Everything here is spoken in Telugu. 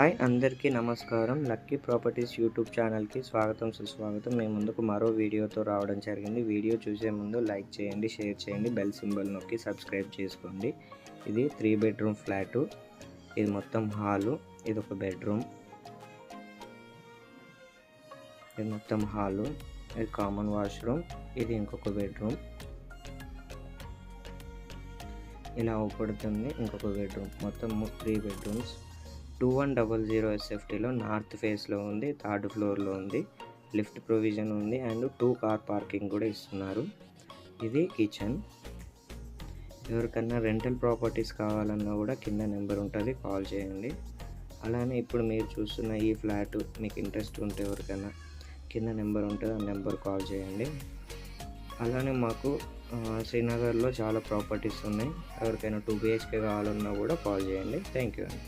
హాయ్ అందరికీ నమస్కారం. లక్కీ ప్రాపర్టీస్ యూట్యూబ్ ఛానల్‌కి స్వాగతం, సుస్వాగతం. మేము ముందుకు మరో వీడియోతో రావడం జరిగింది. వీడియో చూసే ముందు లైక్ చేయండి, షేర్ చేయండి, బెల్ సింబల్ నొక్కి సబ్స్క్రైబ్ చేసుకోండి. ఇది 3 బెడ్రూమ్ ఫ్లాటు. ఇది మొత్తం హాలు. ఇది ఒక బెడ్రూమ్. ఇది మొత్తం హాలు. ఇది కామన్ వాష్రూమ్. ఇది ఇంకొక బెడ్రూమ్. ఇలా అవుపడుతుంది ఇంకొక బెడ్రూమ్. మొత్తం 3 బెడ్రూమ్స్. 2100 SFTలో నార్త్ ఫేస్లో ఉంది, 3rd ఫ్లోర్లో ఉంది. లిఫ్ట్ ప్రొవిజన్ ఉంది అండ్ 2 కార్ పార్కింగ్ కూడా ఇస్తున్నారు. ఇది కిచెన్. ఎవరికన్నా రెంటల్ ప్రాపర్టీస్ కావాలన్నా కూడా కింద నెంబర్ ఉంటుంది, కాల్ చేయండి. అలానే ఇప్పుడు మీరు చూస్తున్న ఈ ఫ్లాట్ మీకు ఇంట్రెస్ట్ ఉంటే ఎవరికైనా కింద నెంబర్ ఉంటుంది, ఆ నెంబర్ కాల్ చేయండి. అలానే మాకు శ్రీనగర్లో చాలా ప్రాపర్టీస్ ఉన్నాయి. ఎవరికైనా 2 BHK కావాలన్నా కూడా కాల్ చేయండి. థ్యాంక్ యూ అండి.